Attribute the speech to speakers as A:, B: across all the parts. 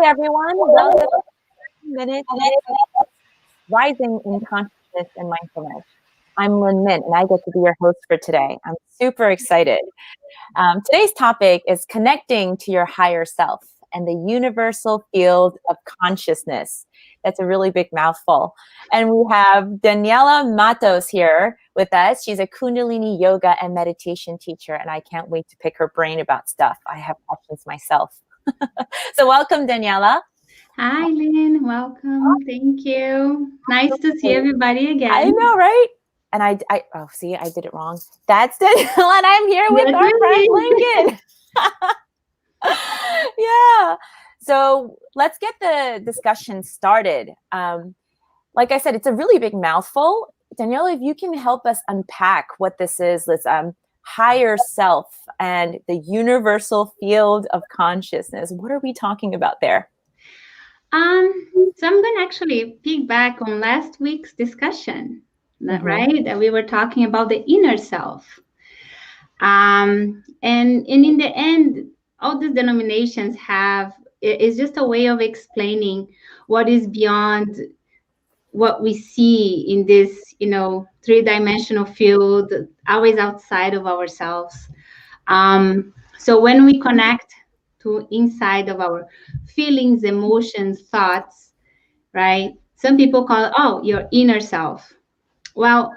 A: Hi, everyone. Welcome to 30 Minutes Rising in Consciousness and Mindfulness. I'm Lynn Mint, and I get to be your host for today. I'm super excited. Today's topic is connecting to your higher self and the universal field of consciousness. That's a really big mouthful. And we have Daniela Mattos here with us. She's a Kundalini Yoga and Meditation teacher, and I can't wait to pick her brain about stuff. I have questions myself. So welcome, Daniela.
B: Hi, Lynn. Welcome. Thank you. Nice to see everybody again.
A: I know, right? And I did it wrong. That's Daniela, and I'm here with our friend Lincoln. Yeah. So let's get the discussion started. Like I said, it's a really big mouthful. Daniela, if you can help us unpack what this is, this higher self and the universal field of consciousness. What are we talking about there?
B: So I'm going to actually piggyback on last week's discussion, right? That we were talking about the inner self. And in the end, all these denominations is just a way of explaining what is beyond what we see in this, three-dimensional field, always outside of ourselves. So when we connect to inside of our feelings, emotions, thoughts, right? Some people call it, your inner self. Well,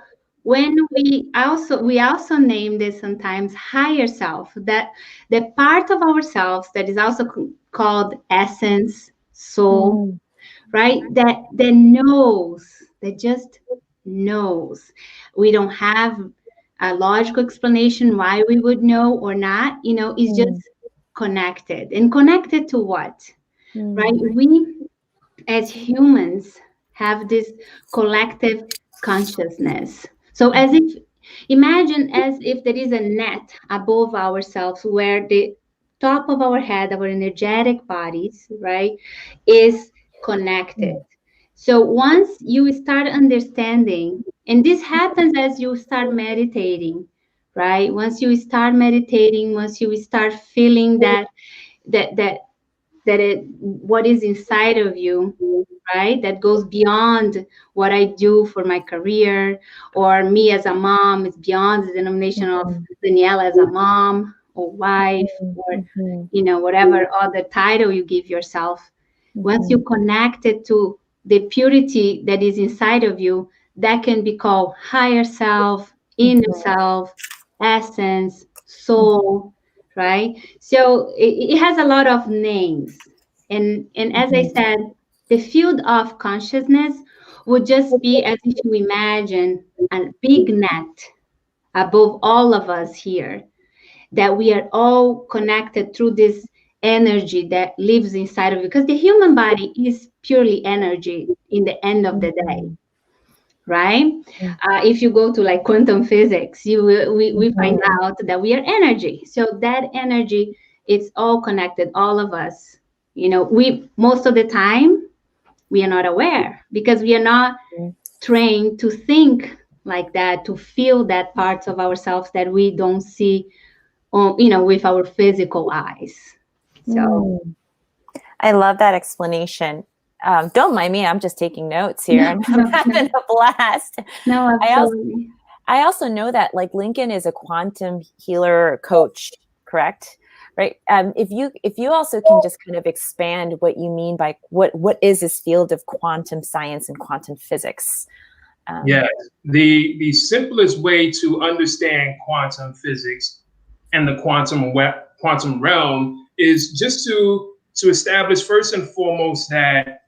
B: when we also name this sometimes higher self, that the part of ourselves that is also called essence, soul, right? That just knows. We don't have a logical explanation why we would know or not. It's just connected. And connected to what? Right? We as humans have this collective consciousness. So imagine as if there is a net above ourselves where the top of our head, our energetic bodies, right, is connected. So once you start understanding, and this happens as you start meditating, right? Once you start meditating, once you start feeling what is inside of you, right? That goes beyond what I do for my career, or me as a mom. It's beyond the denomination of Daniela as a mom or wife, or whatever other title you give yourself. Once you connect it to the purity that is inside of you, that can be called higher self, inner self, essence, soul, right? So it has a lot of names. And as I said, the field of consciousness would just be as if you imagine a big net above all of us here, that we are all connected through this energy that lives inside of you, because the human body is purely energy in the end of the day, right? If you go to like quantum physics, we find out that we are energy. So that energy, it's all connected, all of us. We most of the time we are not aware, because we are not trained to think like that, to feel that parts of ourselves that we don't see with our physical eyes. So
A: I love that explanation. Don't mind me, I'm just taking notes here, and I'm having a blast.
B: No, absolutely.
A: I also know that like Lincoln is a quantum healer coach, correct? Right. If you also can just kind of expand what you mean by what is this field of quantum science and quantum physics?
C: Yes, the simplest way to understand quantum physics and the quantum realm is just to establish first and foremost that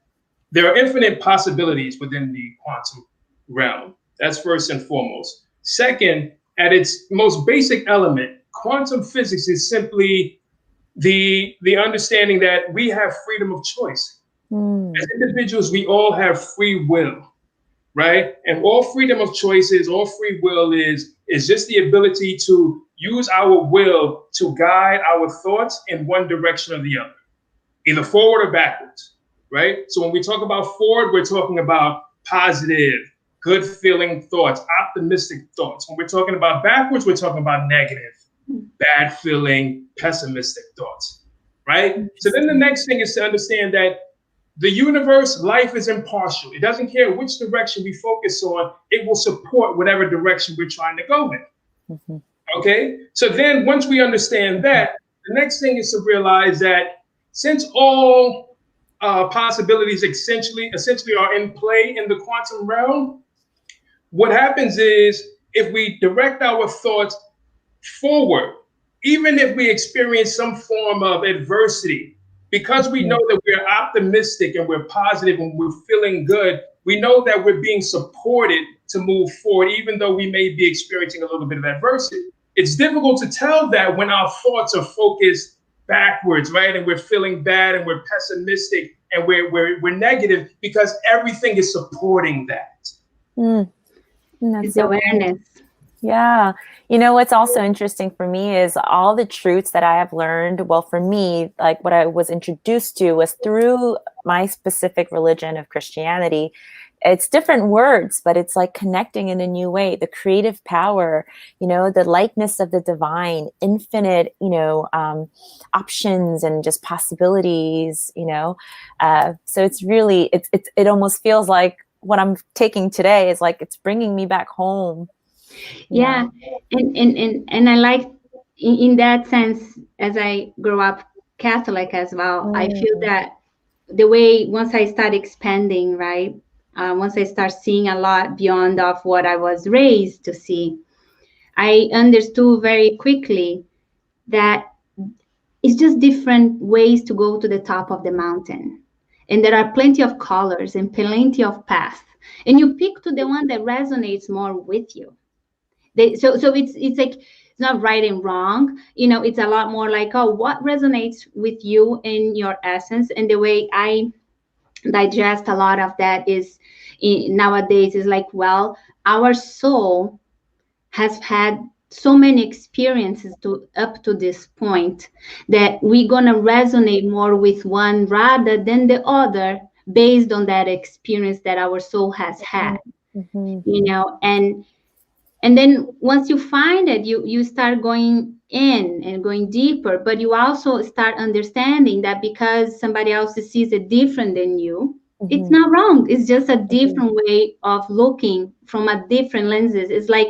C: there are infinite possibilities within the quantum realm. That's first and foremost. Second, at its most basic element, quantum physics is simply the understanding that we have freedom of choice. As individuals, we all have free will, right? And all freedom of choice all free will is just the ability to use our will to guide our thoughts in one direction or the other, either forward or backwards, right? So when we talk about forward, we're talking about positive, good feeling thoughts, optimistic thoughts. When we're talking about backwards, we're talking about negative, bad feeling, pessimistic thoughts, right? So then the next thing is to understand that the universe, life is impartial. It doesn't care which direction we focus on, it will support whatever direction we're trying to go in.
A: Mm-hmm.
C: Okay? So then once we understand that, the next thing is to realize that since all possibilities essentially are in play in the quantum realm, what happens is if we direct our thoughts forward, even if we experience some form of adversity, because we know that we're optimistic and we're positive and we're feeling good, we know that we're being supported to move forward, even though we may be experiencing a little bit of adversity. It's difficult to tell that when our thoughts are focused backwards, right? And we're feeling bad and we're pessimistic and we're negative, because everything is supporting that.
B: It's awareness.
A: Yeah. You know, what's also interesting for me is all the truths that I have learned. Well, for me, like what I was introduced to was through my specific religion of Christianity. It's different words, but it's like connecting in a new way. The creative power, you know, the likeness of the divine, infinite, you know, options and just possibilities, you know. So it's really, it almost feels like what I'm taking today is like it's bringing me back home.
B: Yeah, and I like in that sense, as I grew up Catholic as well, I feel that the way once I start expanding, right, once I start seeing a lot beyond of what I was raised to see, I understood very quickly that it's just different ways to go to the top of the mountain, and there are plenty of colors and plenty of paths, and you pick to the one that resonates more with you. So it's like it's not right and wrong, you know. It's a lot more like, oh, what resonates with you in your essence. And the way I digest a lot of that is nowadays is like, well, our soul has had so many experiences up to this point that we're gonna resonate more with one rather than the other based on that experience that our soul has had. You know, and then once you find it, you start going in and going deeper, but you also start understanding that because somebody else sees it different than you, it's not wrong. It's just a different way of looking from a different lenses. It's like,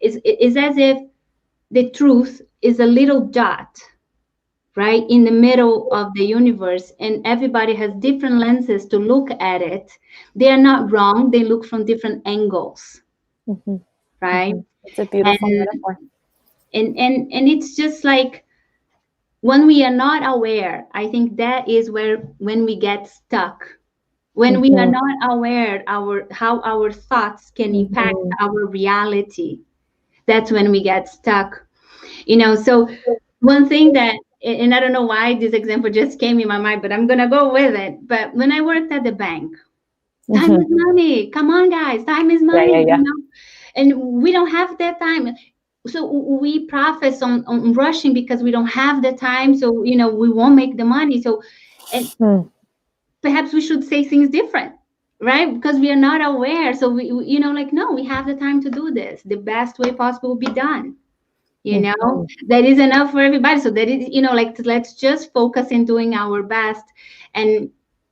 B: it's as if the truth is a little dot, right, in the middle of the universe, and everybody has different lenses to look at it. They are not wrong. They look from different angles. Right?
A: It's a beautiful metaphor.
B: And it's just like when we are not aware, I think that is when we get stuck. When we are not aware how our thoughts can impact our reality, that's when we get stuck. You know, so one thing that, and I don't know why this example just came in my mind, but I'm gonna go with it. But when I worked at the bank, time is money. Come on, guys, time is money. You know? And we don't have that time. So we profess on rushing because we don't have the time. So, you know, we won't make the money. So, and perhaps we should say things different, right? Because we are not aware. So we, you know, like, no, we have the time to do this. The best way possible will be done. You know, that is enough for everybody. So that is, you know, like, let's just focus in doing our best. And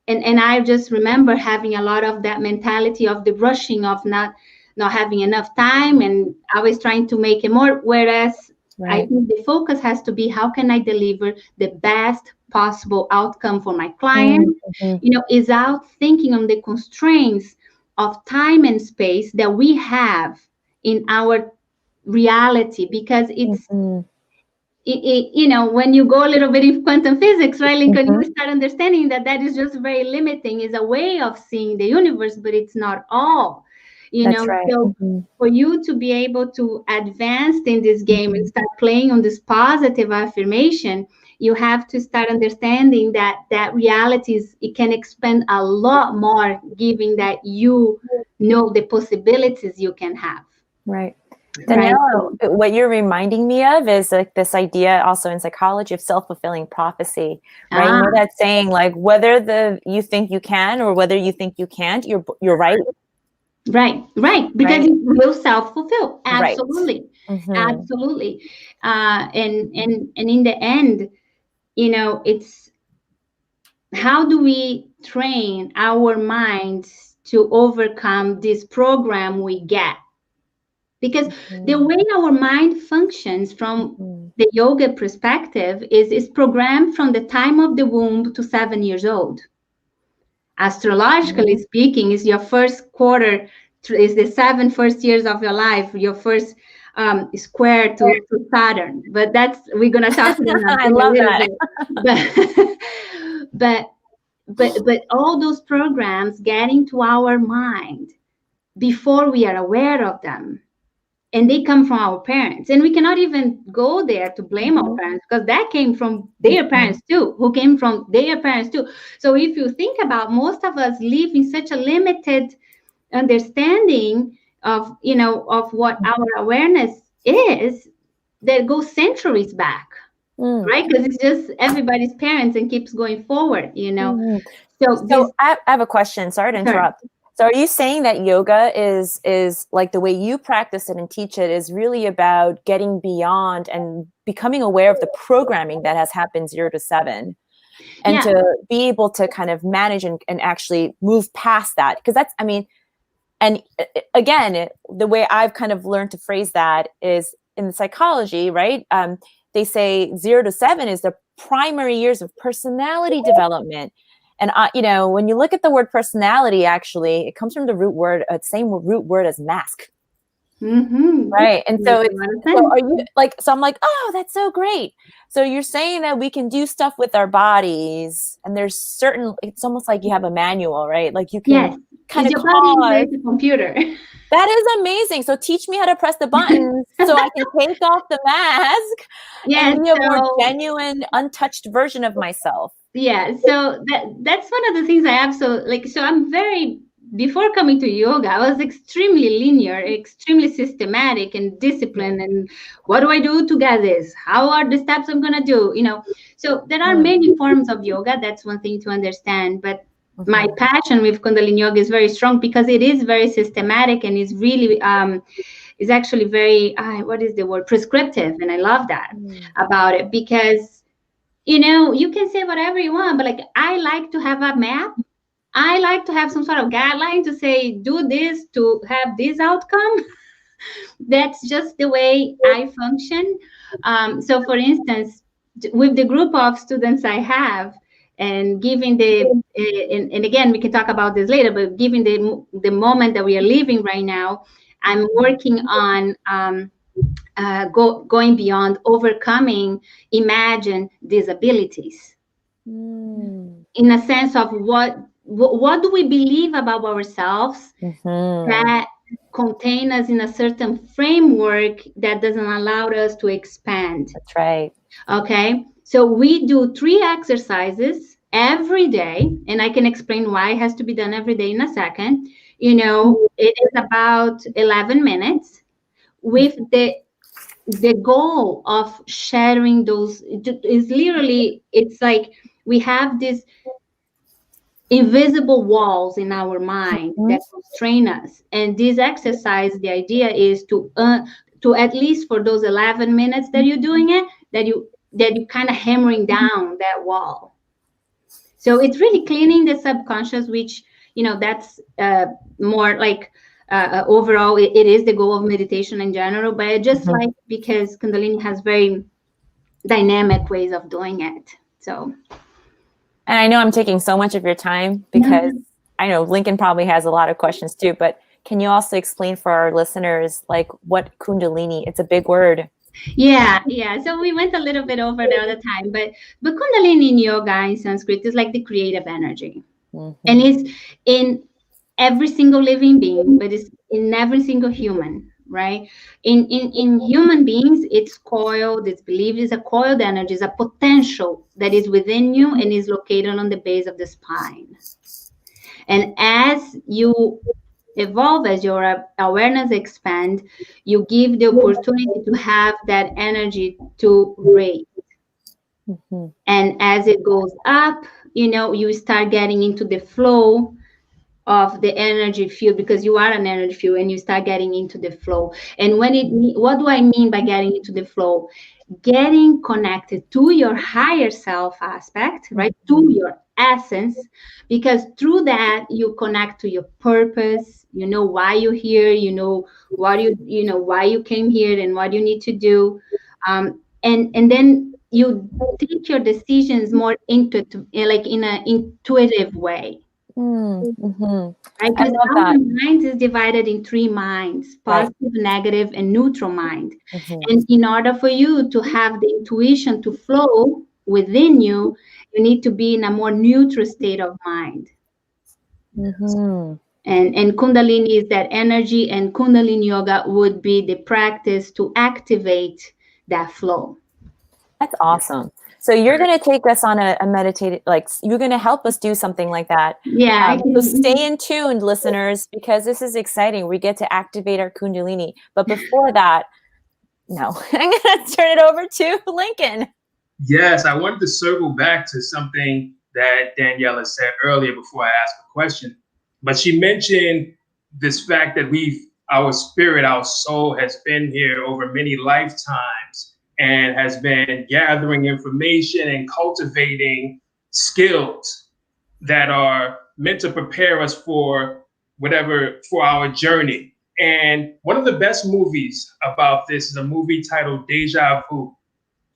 B: I just remember having a lot of that mentality of the rushing, of not having enough time and always trying to make it more. Whereas I think the focus has to be, how can I deliver the best possible outcome for my client? You know, is out thinking on the constraints of time and space that we have in our reality, because it's you know, when you go a little bit in quantum physics, right, Lincoln, you start understanding that is just very limiting. Is a way of seeing the universe, but it's not all. You know, so for you to be able to advance in this game and start playing on this positive affirmation, you have to start understanding that realities, it can expand a lot more, given that you know the possibilities you can have.
A: Right. Daniela, what you're reminding me of is like this idea also in psychology of self-fulfilling prophecy, right? You know that saying, like, whether you think you can or whether you think you can't, you're right.
B: Right. Because it will self-fulfill. Absolutely.
A: Right.
B: Absolutely. And in the end, it's how do we train our minds to overcome this program we get? Because the way our mind functions from the yoga perspective is programmed from the time of the womb to 7 years old. Astrologically speaking, is your first quarter, is the 7 first years of your life, your first square to Saturn. But we're going to talk about that
A: I love that.
B: But all those programs get into our mind before we are aware of them. And they come from our parents. And we cannot even go there to blame our parents, because that came from their parents too, who came from their parents too. So if you think about, most of us live in such a limited understanding of, of what our awareness is, that goes centuries back, right? Because it's just everybody's parents and keeps going forward,
A: So I have a question. Sorry to interrupt. So are you saying that yoga is like the way you practice it and teach it is really about getting beyond and becoming aware of the programming that has happened 0 to 7, and to be able to kind of manage and actually move past that? Because that's, and again, the way I've kind of learned to phrase that is in the psychology, right? They say 0 to 7 is the primary years of personality development. And, when you look at the word personality, actually, it comes from the root word, same root word as mask. Right. And so, are you like, so I'm like, oh, that's so great. So you're saying that we can do stuff with our bodies, and there's certain, it's almost like you have a manual, right? Like you can kind of
B: your body is a computer.
A: That is amazing. So teach me how to press the buttons so I can take off the mask and be a more genuine, untouched version of myself.
B: Yeah, so that's one of the things I absolutely like. So I'm before coming to yoga, I was extremely linear, extremely systematic and disciplined. And what do I do to get this? How are the steps I'm going to do? So there are many forms of yoga. That's one thing to understand. But my passion with Kundalini Yoga is very strong because it is very systematic and is really, is actually very, what is the word? Prescriptive. And I love that about it because, you can say whatever you want, but like, I like to have a map. I like to have some sort of guideline to say, do this to have this outcome. That's just the way I function. So for instance, with the group of students I have, and given and again, we can talk about this later, but given the moment that we are living right now, I'm working on going beyond overcoming imagined disabilities, in a sense of what do we believe about ourselves that contain us in a certain framework that doesn't allow us to expand.
A: That's right.
B: Okay, so we do 3 exercises every day, and I can explain why it has to be done every day in a second. It is about 11 minutes with the goal of sharing those. Is literally, it's like we have this invisible walls in our mind that constrain us, and this exercise, the idea is to at least for those 11 minutes that you're doing it, that you kind of hammering down that wall. So it's really cleaning the subconscious, which that's more like overall it is the goal of meditation in general, but I just like, because Kundalini has very dynamic ways of doing it. So,
A: and I know I'm taking so much of your time because I know Lincoln probably has a lot of questions too, but can you also explain for our listeners, like, what Kundalini, it's a big word.
B: Yeah. So we went a little bit over the other time, but Kundalini in yoga in Sanskrit is like the creative energy. And it's in every single living being, but it's in every single human, right? In human beings, it's coiled, it's believed is a coiled energy, is a potential that is within you and is located on the base of the spine. And as you evolve, as your awareness expand, you give the opportunity to have that energy to raise. And as it goes up, you start getting into the flow of the energy field, because you are an energy field, and you start getting into the flow. And what do I mean by getting into the flow? getting connected to your higher self aspect, right? To your essence, because through that you connect to your purpose. You know why you're here. You know what you know why you came here and what you need to do, and then you take your decisions more intuitive, like in an intuitive way.
A: Mm-hmm.
B: Right?
A: I
B: Because
A: love
B: our
A: that.
B: mind is divided in three minds:
A: Right.
B: positive, negative, and neutral mind.
A: Mm-hmm.
B: And in order for you to have the intuition to flow within you, you need to be in a more neutral state of mind.
A: Mm-hmm.
B: And Kundalini is that energy, and Kundalini Yoga would be the practice to activate that flow.
A: That's awesome. So you're going to take us on a meditative, like you're going to help us do something like that.
B: Yeah, I
A: So
B: can.
A: stay in tuned, listeners, because this is exciting. We get to activate our Kundalini. But before that, no, I'm going to turn it over to Lincoln.
C: Yes, I wanted to circle back to something that Daniela said earlier before I asked the question. But she mentioned this fact that our spirit, our soul has been here over many lifetimes and has been gathering information and cultivating skills that are meant to prepare us for our journey. And one of the best movies about this is a movie titled Deja Vu,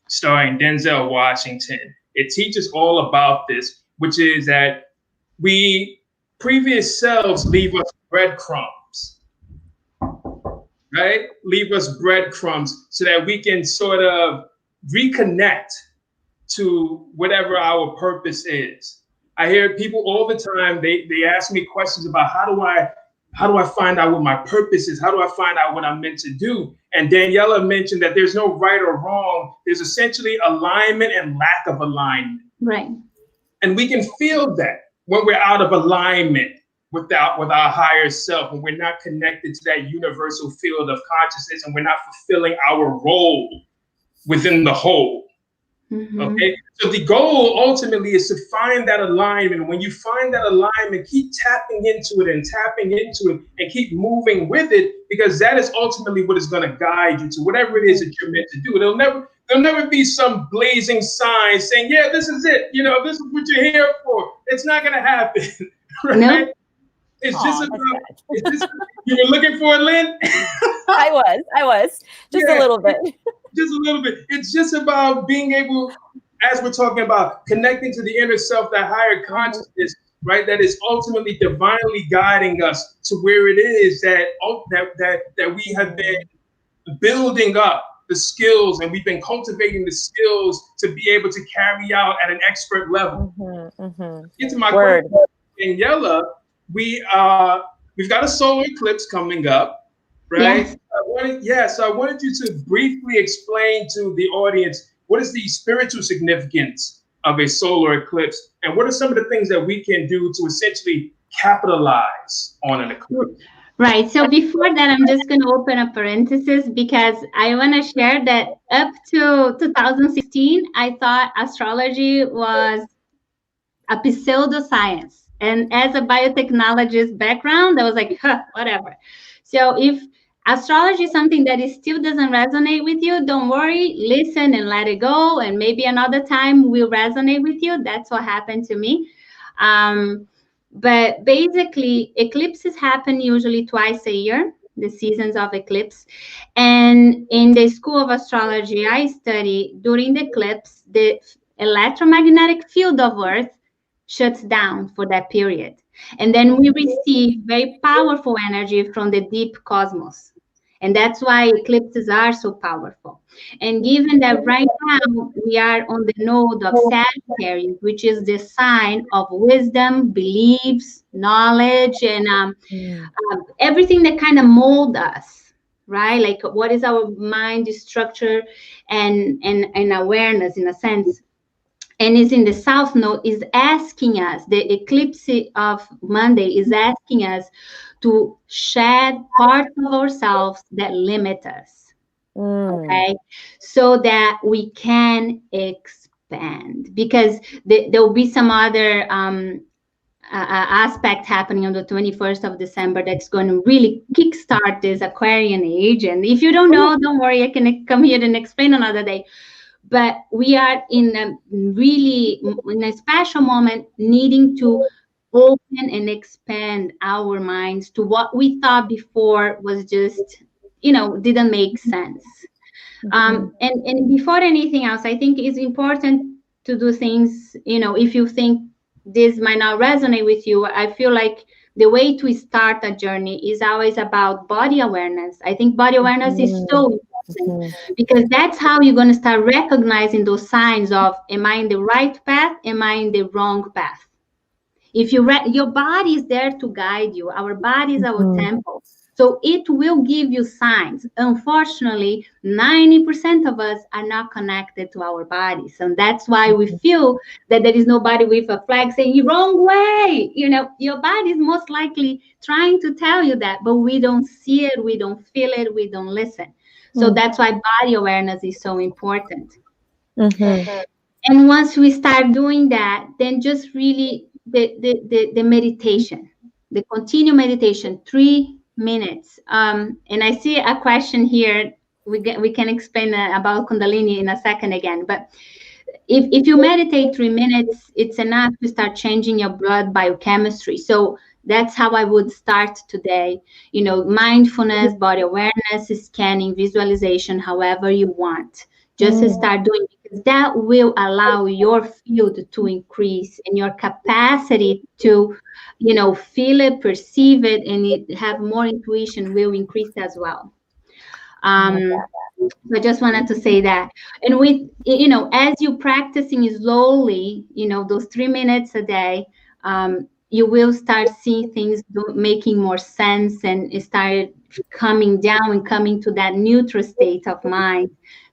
C: starring Denzel Washington. It teaches all about this, which is that previous selves leave us breadcrumbs, right? Leave us breadcrumbs so that we can sort of reconnect to whatever our purpose is. I hear people all the time, they ask me questions about how do I find out what my purpose is? How do I find out what I'm meant to do? And Daniela mentioned that there's no right or wrong. There's essentially alignment and lack of alignment.
B: Right.
C: And we can feel that when we're out of alignment with our higher self, when we're not connected to that universal field of consciousness, and we're not fulfilling our role within the whole.
B: Mm-hmm.
C: Okay, so the goal ultimately is to find that alignment. When you find that alignment, keep tapping into it and keep moving with it, because that is ultimately what is going to guide you to whatever it is that you're meant to do. There'll never be some blazing sign saying, yeah, this is it. You know, this is what you're here for. It's not going to happen. Right?
B: No.
C: It's just about, you were looking for it, Lynn?
A: I was just a little bit.
C: Just a little bit. It's just about being able, as we're talking about, connecting to the inner self, that higher consciousness, right? That is ultimately divinely guiding us to where it is that we have been building up the skills, and we've been cultivating the skills to be able to carry out at an expert level. Get to my question, Daniela. We've got a solar eclipse coming up, right?
B: Yes.
C: So I wanted you to briefly explain to the audience what is the spiritual significance of a solar eclipse, and what are some of the things that we can do to essentially capitalize on an eclipse?
B: Right. So before that, I'm just going to open a parenthesis, because I want to share that up to 2016, I thought astrology was a pseudoscience. And as a biotechnologist background, I was like, whatever. So if astrology is something that still doesn't resonate with you, don't worry, listen and let it go. And maybe another time will resonate with you. That's what happened to me. But basically, eclipses happen usually twice a year, the seasons of eclipse. And in the School of Astrology I study, during the eclipse, the electromagnetic field of Earth shuts down for that period. And then we receive very powerful energy from the deep cosmos. And that's why eclipses are so powerful. And given that right now we are on the node of Sagittarius, which is the sign of wisdom, beliefs, knowledge, and everything that kind of mold us, right? Like what is our mind structure and awareness, in a sense. And is in the South Node, is asking us, the eclipse of Monday is asking us to shed parts of ourselves that limit us, okay? So that we can expand. Because there will be some other aspect happening on the 21st of December that's going to really kickstart this Aquarian age. And if you don't know, don't worry, I can come here and explain another day. But we are in a special moment, needing to open and expand our minds to what we thought before was just, didn't make sense. And before anything else, I think it's important to do things, if you think this might not resonate with you, I feel like the way to start a journey is always about body awareness. I think body awareness is so important because that's how you're going to start recognizing those signs of, am I in the right path? Am I in the wrong path? If your body is there to guide you, our body is our temple. So it will give you signs. Unfortunately, 90% of us are not connected to our bodies. And that's why we feel that there is nobody with a flag saying, "You're wrong way." Your body is most likely trying to tell you that, but we don't see it, we don't feel it, we don't listen. So that's why body awareness is so important. And once we start doing that, then just really the meditation, the continued meditation, 3 minutes. And I see a question here. We can explain about Kundalini in a second again. But if you meditate 3 minutes, it's enough to start changing your blood biochemistry. So that's how I would start today. Mindfulness, body awareness, scanning, visualization, however you want. Just start doing, because that will allow your field to increase and your capacity to, feel it, perceive it, and have more intuition will increase as well. I just wanted to say that. And with, as you practicing slowly, those 3 minutes a day, you will start seeing things making more sense and start coming down and coming to that neutral state of mind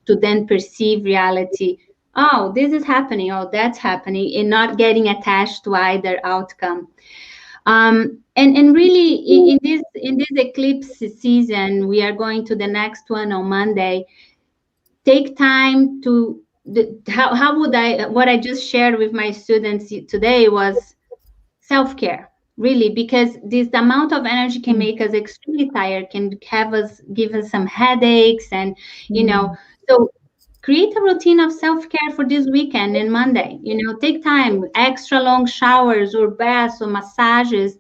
B: to then perceive reality. Oh, this is happening. Oh, that's happening, and not getting attached to either outcome. And really in this eclipse season, we are going to the next one on Monday. Take time to what I just shared with my students today was self-care, really, because this amount of energy can make us extremely tired, can give us some headaches, and so create a routine of self-care for this weekend and Monday. Take time, extra long showers or baths or massages.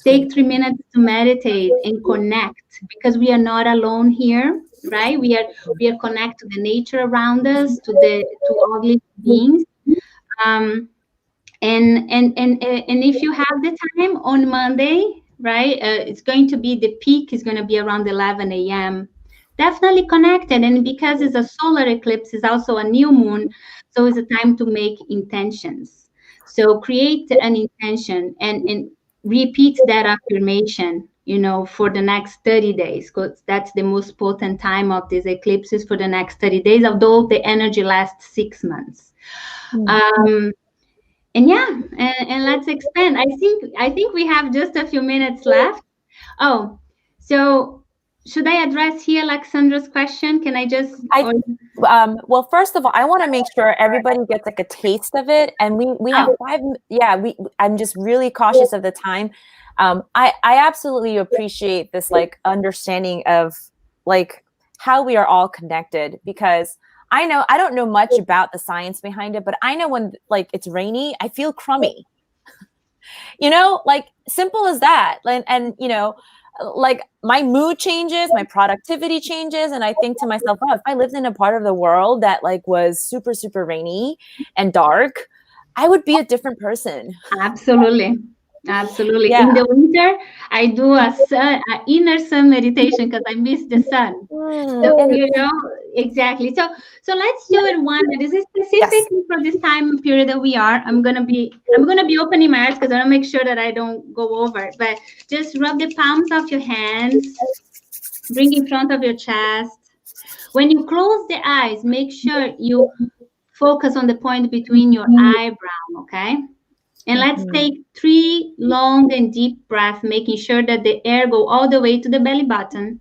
B: Take 3 minutes to meditate and connect, because we are not alone here, right? We are connected to the nature around us, to all living beings. And if you have the time on Monday, right, it's going to be, the peak is going to be around 11 a.m. Definitely connected. And because it's a solar eclipse, it's also a new moon, so it's a time to make intentions. So create an intention and repeat that affirmation, for the next 30 days, because that's the most potent time of these eclipses, for the next 30 days, although the energy lasts 6 months. And let's expand. I think we have just a few minutes left. Oh, so should I address here Alexandra's question? Can I just?
A: Well, first of all, I want to make sure everybody gets like a taste of it, and we have 5. Yeah, I'm just really cautious of the time. I absolutely appreciate this, like, understanding of like how we are all connected, because I don't know much about the science behind it, but I know when like it's rainy, I feel crummy. Like simple as that. And like my mood changes, my productivity changes, and I think to myself, oh, if I lived in a part of the world that like was super, super rainy and dark, I would be a different person.
B: Absolutely.
A: Yeah.
B: In the winter, I do a inner sun meditation because I miss the sun. So, exactly. So let's do it one. This is specifically for this time period that we are. I'm gonna be opening my eyes because I want to make sure that I don't go over. But just rub the palms of your hands, bring in front of your chest. When you close the eyes, make sure you focus on the point between your eyebrow. Okay. And let's take 3 long and deep breaths, making sure that the air go all the way to the belly button.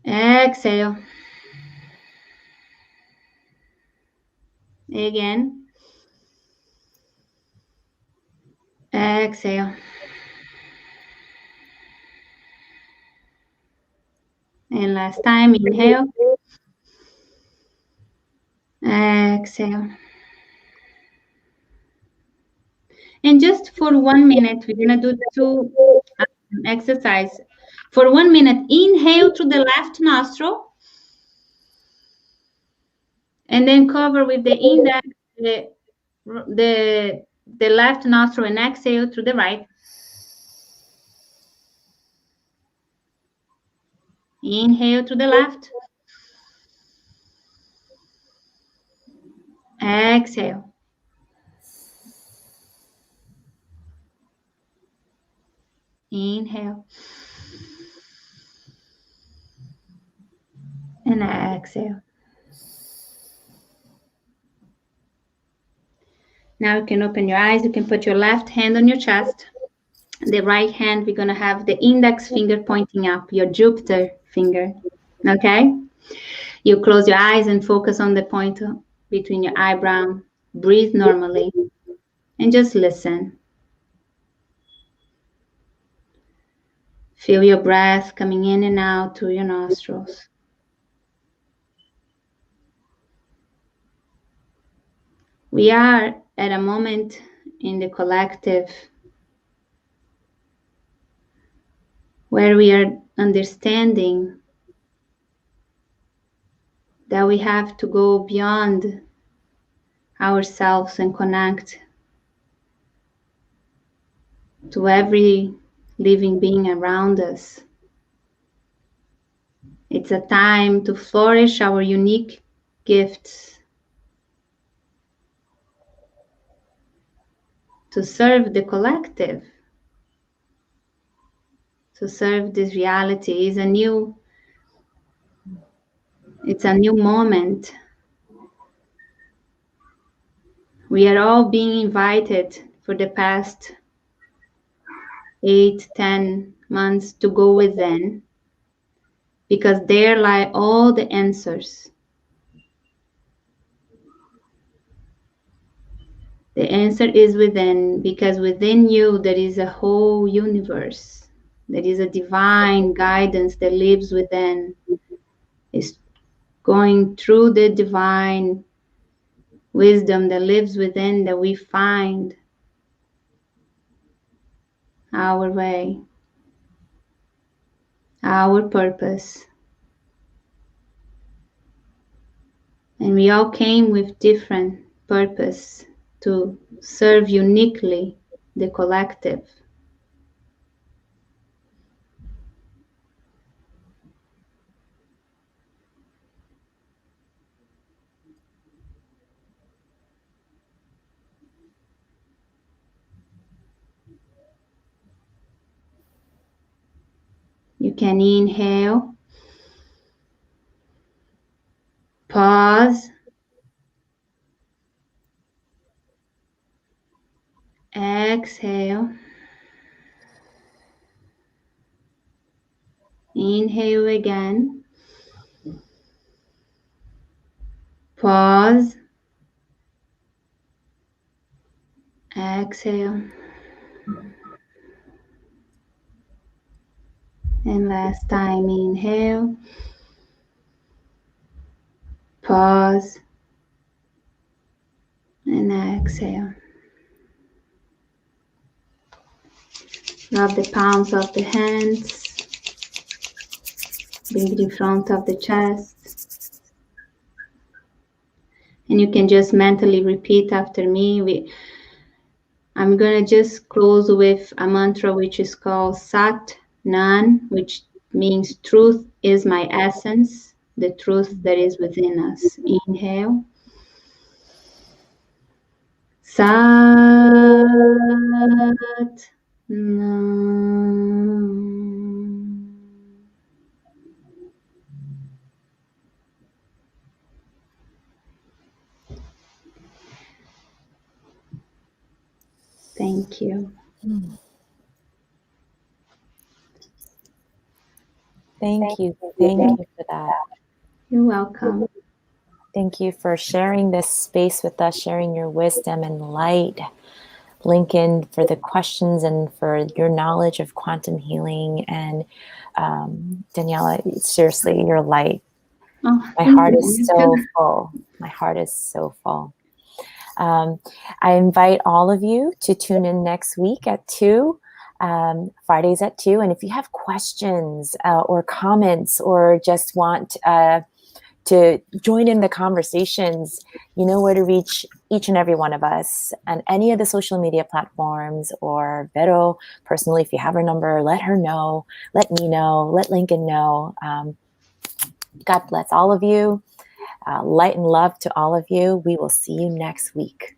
B: Exhale. Again. Exhale. And last time, inhale. Exhale. And just for 1 minute, we're going to do two exercise. For 1 minute, inhale through the left nostril. And then cover with the index, the left nostril, and exhale through the right. Inhale through the left. Exhale. Inhale. And exhale. Now you can open your eyes. You can put your left hand on your chest. The right hand, we're going to have the index finger pointing up, your Jupiter finger. Okay? You close your eyes and focus on the point between your eyebrow. Breathe normally and just listen. Feel your breath coming in and out through your nostrils. We are at a moment in the collective where we are understanding that we have to go beyond ourselves and connect to every living being around us. It's a time to flourish our unique gifts, to serve the collective, to serve this reality. It's a new moment. We are all being invited for the past 8-10 months to go within, because there lie all the answers. The answer is within, because within you there is a whole universe. There is a divine guidance that lives within. It's going through the divine wisdom that lives within that we find our way, our purpose. And we all came with different purpose to serve uniquely the collective. You can inhale, pause, exhale, inhale again, pause, exhale, and last time, inhale, pause, and exhale. Rub the palms of the hands, bring it in front of the chest, and you can just mentally repeat after me. I'm going to just close with a mantra which is called Sat Nan, which means truth is my essence, the truth that is within us. Inhale. Sat Nam. Thank you.
A: Thank you for that.
B: You're welcome.
A: Thank you for sharing this space with us, sharing your wisdom and light. Lincoln, for the questions and for your knowledge of quantum healing. And Daniela, seriously, your light.
B: Oh,
A: My
B: thank
A: heart
B: you.
A: is
B: You
A: so
B: too.
A: full. My heart is so full. I invite all of you to tune in next week at 2, Fridays at 2. And if you have questions or comments, or just want to join in the conversations, you know where to reach each and every one of us on any of the social media platforms, or Vero personally, if you have her number, let her know, let me know, let Lincoln know. God bless all of you. Light and love to all of you. We will see you next week.